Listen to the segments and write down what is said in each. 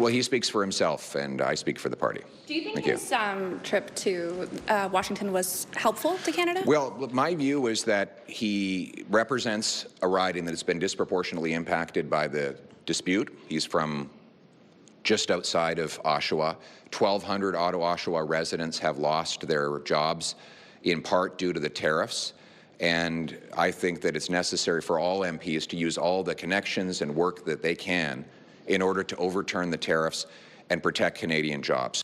Well, he speaks for himself, and I speak for the party. Do you think his trip to Washington was helpful to Canada? Well, my view is that he represents a riding that has been disproportionately impacted by the dispute. He's from just outside of Oshawa. 1,200 Ottawa-Oshawa residents have lost their jobs in part due to the tariffs. And I think that it's necessary for all MPs to use all the connections and work that they can in order to overturn the tariffs and protect Canadian jobs.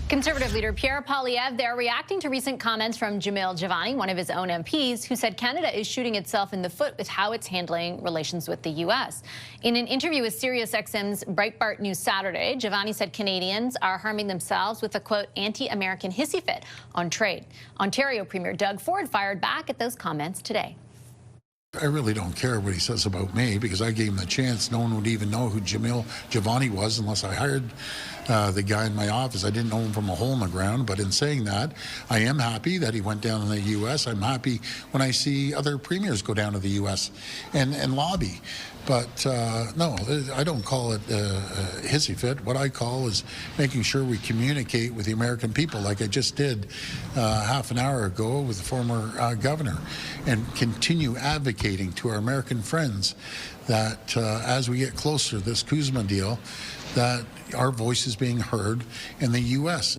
Conservative leader Pierre Poilievre there reacting to recent comments from Jamil Jivani, one of his own MPs, who said Canada is shooting itself in the foot with how it's handling relations with the U.S. In an interview with SiriusXM's Breitbart News Saturday, Jivani said Canadians are harming themselves with a, quote, anti-American hissy fit on trade. Ontario Premier Doug Ford fired back at those comments today. I really don't care what he says about me because I gave him the chance. No one would even know who Jamil Jivani was unless I hired the guy in my office. I didn't know him from a hole in the ground, but in saying that, I am happy that he went down to the U.S. I'm happy when I see other premiers go down to the U.S. and lobby. But no, I don't call it a hissy fit. What I call is making sure we communicate with the American people like I just did half an hour ago with the former governor and continue advocating to our American friends that as we get closer to this Kuzma deal, that our voice is being heard in the U.S.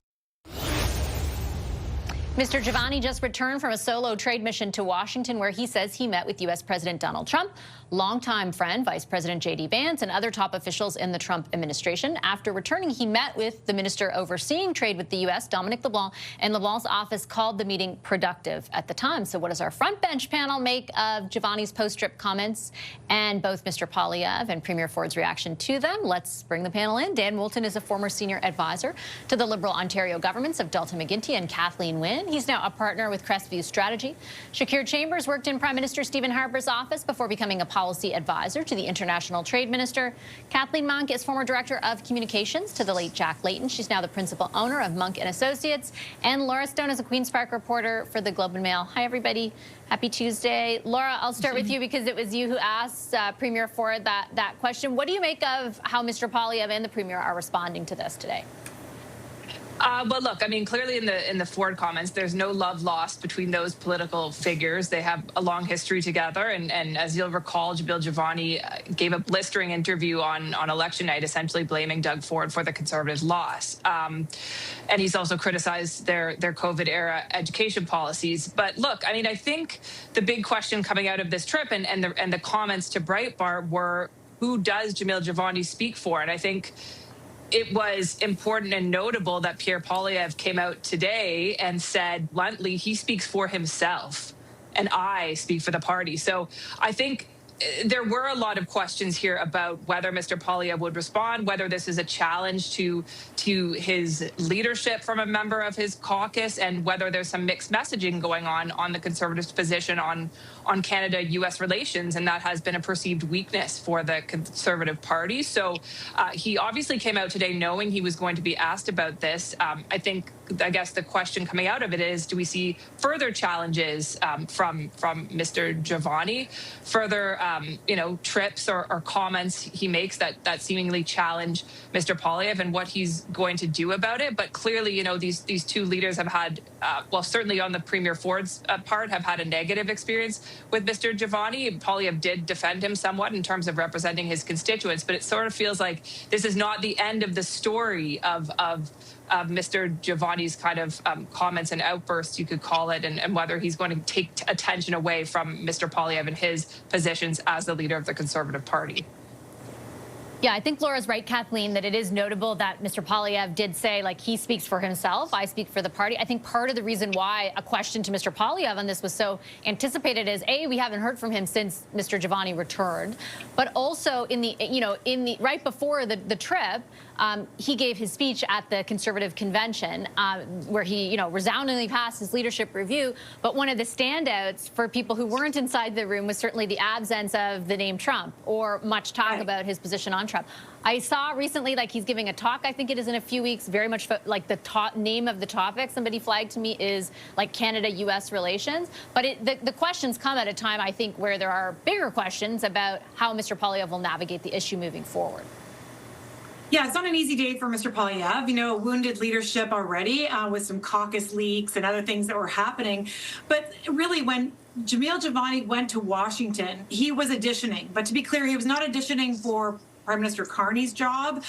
Mr. Jivani just returned from a solo trade mission to Washington where he says he met with U.S. President Donald Trump, longtime friend Vice President J.D. Vance, and other top officials in the Trump administration. After returning, he met with the minister overseeing trade with the U.S., Dominic LeBlanc, and LeBlanc's office called the meeting productive at the time. So what does our front bench panel make of Jivani's post-trip comments and both Mr. Poilievre and Premier Ford's reaction to them? Let's bring the panel in. Dan Moulton is a former senior advisor to the Liberal Ontario governments of Dalton McGuinty and Kathleen Wynne. He's now a partner with Crestview Strategy. Shakir Chambers worked in Prime Minister Stephen Harper's office before becoming a policy advisor to the International Trade Minister. Kathleen Monk is former director of communications to the late Jack Layton. She's now the principal owner of Monk & Associates. And Laura Stone is a Queen's Park reporter for the Globe and Mail. Hi, everybody. Happy Tuesday. Laura, I'll start with you because it was you who asked Premier Ford that question. What do you make of how Mr. Poilievre and the Premier are responding to this today? Well, look, I mean, clearly in the Ford comments, there's no love lost between those political figures. They have a long history together. And as you'll recall, Jamil Jivani gave a blistering interview on election night, essentially blaming Doug Ford for the Conservatives' loss. And he's also criticized their COVID-era education policies. But look, I mean, I think the big question coming out of this trip and the comments to Breitbart were, who does Jamil Jivani speak for? And I think it was important and notable that Pierre Poilievre came out today and said bluntly he speaks for himself and I speak for the party. So I think there were a lot of questions here about whether Mr. Poilievre would respond, whether this is a challenge to his leadership from a member of his caucus, and whether there's some mixed messaging going on the Conservatives' position on Canada-U.S. relations, and that has been a perceived weakness for the Conservative Party. So he obviously came out today knowing he was going to be asked about this. I guess the question coming out of it is, do we see further challenges from Mr. Jivani, further trips or comments he makes that seemingly challenge Mr. Poilievre and what he's going to do about it? But clearly, these two leaders have had, well, certainly on the Premier Ford's part, have had a negative experience with Mr. Jivani. Poilievre did defend him somewhat in terms of representing his constituents, but it sort of feels like this is not the end of the story of Mr. Jivani's kind of comments and outbursts, you could call it, and whether he's going to take attention away from Mr. Poilievre and his positions as the leader of the Conservative Party. Yeah, I think Laura's right, Kathleen, that it is notable that Mr. Poilievre did say, like, he speaks for himself, I speak for the party. I think part of the reason why a question to Mr. Poilievre on this was so anticipated is, A, we haven't heard from him since Mr. Jivani returned, but also right before the trip, He gave his speech at the Conservative convention where he, resoundingly passed his leadership review. But one of the standouts for people who weren't inside the room was certainly the absence of the name Trump or much talk about his position on Trump. I saw recently, he's giving a talk, I think it is in a few weeks, very much like the name of the topic somebody flagged to me is Canada-U.S. relations. But the questions come at a time, I think, where there are bigger questions about how Mr. Poilievre will navigate the issue moving forward. Yeah, it's not an easy day for Mr. Poilievre. Wounded leadership already with some caucus leaks and other things that were happening. But really, when Jamil Jivani went to Washington, he was auditioning. But to be clear, he was not auditioning for Prime Minister Carney's job.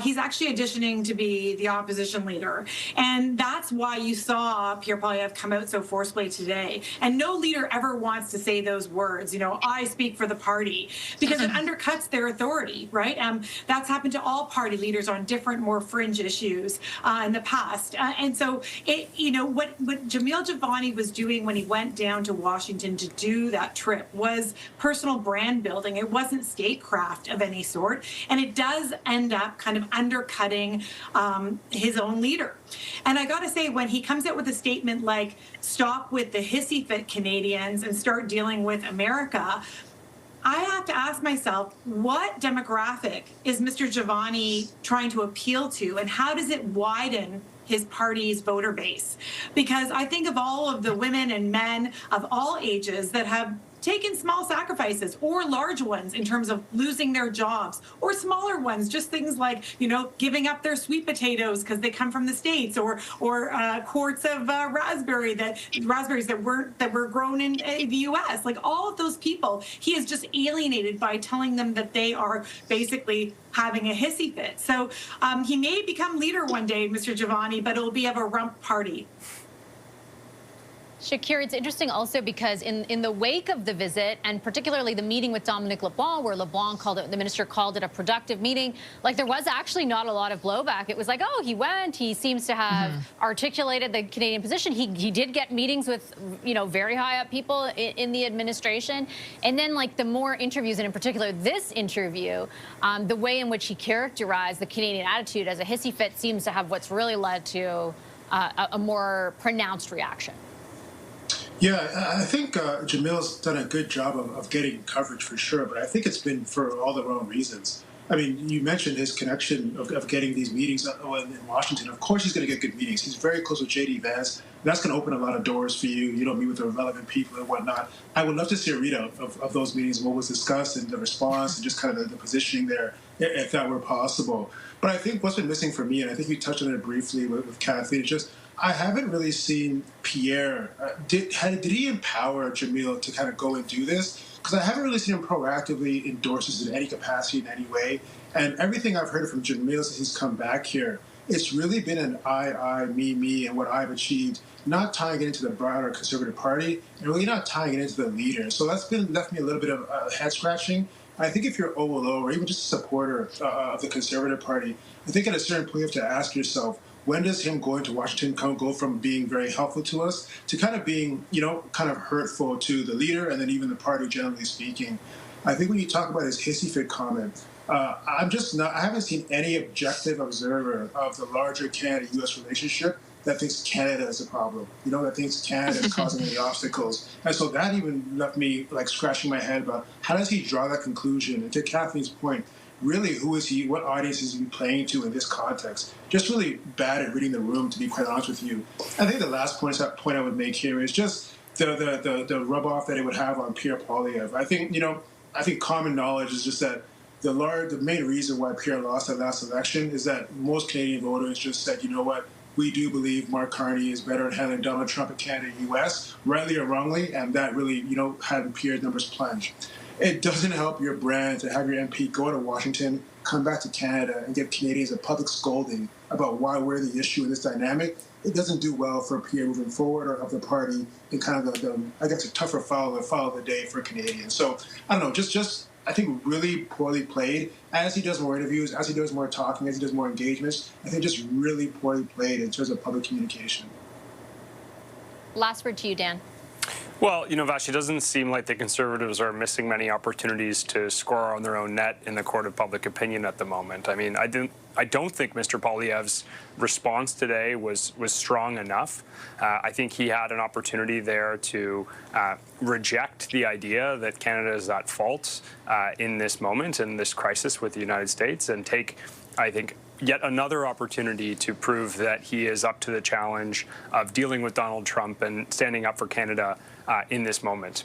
He's actually auditioning to be the opposition leader. And that's why you saw Pierre Poilievre come out so forcefully today. And no leader ever wants to say those words, I speak for the party, because it undercuts their authority, right? That's happened to all party leaders on different, more fringe issues in the past. And so, what Jamil Jivani was doing when he went down to Washington to do that trip was personal brand building. It wasn't statecraft of any sort. And it does end up kind of undercutting his own leader. And I got to say, when he comes out with a statement like, stop with the hissy fit Canadians and start dealing with America, I have to ask myself, what demographic is Mr. Jivani trying to appeal to, and how does it widen his party's voter base? Because I think of all of the women and men of all ages that have taken small sacrifices or large ones in terms of losing their jobs, or smaller ones, just things like, giving up their sweet potatoes because they come from the States, or quarts of raspberries that were grown in the U.S. All of those people, he is just alienated by telling them that they are basically having a hissy fit. So he may become leader one day, Mr. Jivani, but it'll be of a rump party. Shakir, it's interesting also because in the wake of the visit, and particularly the meeting with Dominic LeBlanc, where the minister called it a productive meeting, there was actually not a lot of blowback. It was like, oh, he went, he seems to have articulated the Canadian position. He did get meetings with, very high up people in the administration. And then the more interviews, and in particular this interview, the way in which he characterized the Canadian attitude as a hissy fit seems to have what's really led to a more pronounced reaction. Yeah, I think Jamil's done a good job of getting coverage for sure, but I think it's been for all the wrong reasons. I mean, you mentioned his connection of getting these meetings in Washington. Of course he's going to get good meetings. He's very close with J.D. Vance. That's going to open a lot of doors for you. Meet with the relevant people and whatnot. I would love to see a readout of those meetings, what was discussed and the response and just kind of the positioning there, if that were possible. But I think what's been missing for me, and I think we touched on it briefly with Kathleen, is just I haven't really seen Pierre. Did he empower Jamil to kind of go and do this? Because I haven't really seen him proactively endorse this in any capacity in any way. And everything I've heard from Jamil since he's come back here, it's really been an I, me, and what I've achieved, not tying it into the broader Conservative Party, and really not tying it into the leader. So that's left me a little bit of head scratching. I think if you're OLO or even just a supporter of the Conservative Party, I think at a certain point you have to ask yourself, when does him going to Washington go from being very helpful to us to kind of being, kind of hurtful to the leader and then even the party, generally speaking? I think when you talk about his hissy fit comment, I haven't seen any objective observer of the larger Canada-U.S. relationship that thinks Canada is a problem, that thinks Canada is causing any obstacles. And so that even left me scratching my head about how does he draw that conclusion? And to Kathleen's point, really, who is he? What audience is he playing to in this context? Just really bad at reading the room, to be quite honest with you. I think the last point I would make here is just the rub off that it would have on Pierre Poilievre. I think common knowledge is just that the main reason why Pierre lost that last election is that most Canadian voters just said, you know what, we do believe Mark Carney is better at handling Donald Trump in Canada and U.S., rightly or wrongly, and that really, had Pierre's numbers plunge. It doesn't help your brand to have your MP go to Washington, come back to Canada, and give Canadians a public scolding about why we're the issue in this dynamic. It doesn't do well for Pierre moving forward or of the party and kind of a tougher follow of the day for Canadians. So, I don't know, just I think really poorly played. As he does more interviews, as he does more talking, as he does more engagements, I think just really poorly played in terms of public communication. Last word to you, Dan. Well, Vash, it doesn't seem like the Conservatives are missing many opportunities to score on their own net in the court of public opinion at the moment. I mean, I don't think Mr. Poilievre's response today was strong enough. I think he had an opportunity there to reject the idea that Canada is at fault in this moment, in this crisis with the United States, and take, I think, yet another opportunity to prove that he is up to the challenge of dealing with Donald Trump and standing up for Canada in this moment.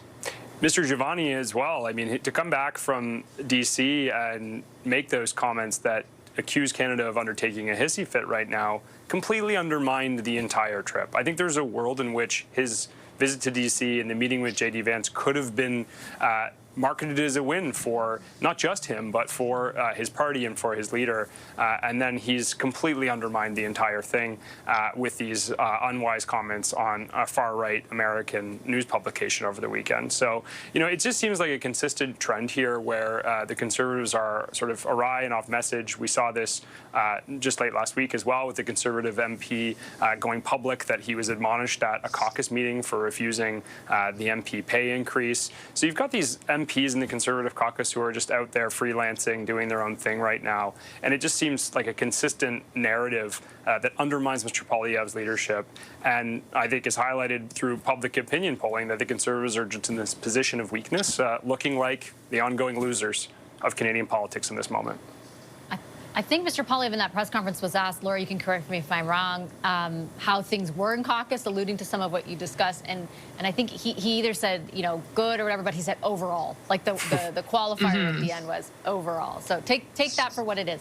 Mr. Jivani as well, I mean, to come back from D.C. and make those comments that accuse Canada of undertaking a hissy fit right now completely undermined the entire trip. I think there's a world in which his visit to D.C. and the meeting with J.D. Vance could have been marketed as a win for not just him, but for his party and for his leader. And then he's completely undermined the entire thing with these unwise comments on a far-right American news publication over the weekend. So, it just seems like a consistent trend here where the Conservatives are sort of awry and off message. We saw this just late last week as well with the Conservative MP going public that he was admonished at a caucus meeting for refusing the MP pay increase. So you've got these MPs in the Conservative caucus who are just out there freelancing, doing their own thing right now. And it just seems like a consistent narrative that undermines Mr. Poilievre's leadership. And I think is highlighted through public opinion polling that the Conservatives are just in this position of weakness, looking like the ongoing losers of Canadian politics in this moment. I think Mr. Poilievre in that press conference was asked, Laura, you can correct me if I'm wrong, how things were in caucus, alluding to some of what you discussed. And I think he either said, good or whatever, but he said overall. Like the qualifier at the end was overall. So take that for what it is.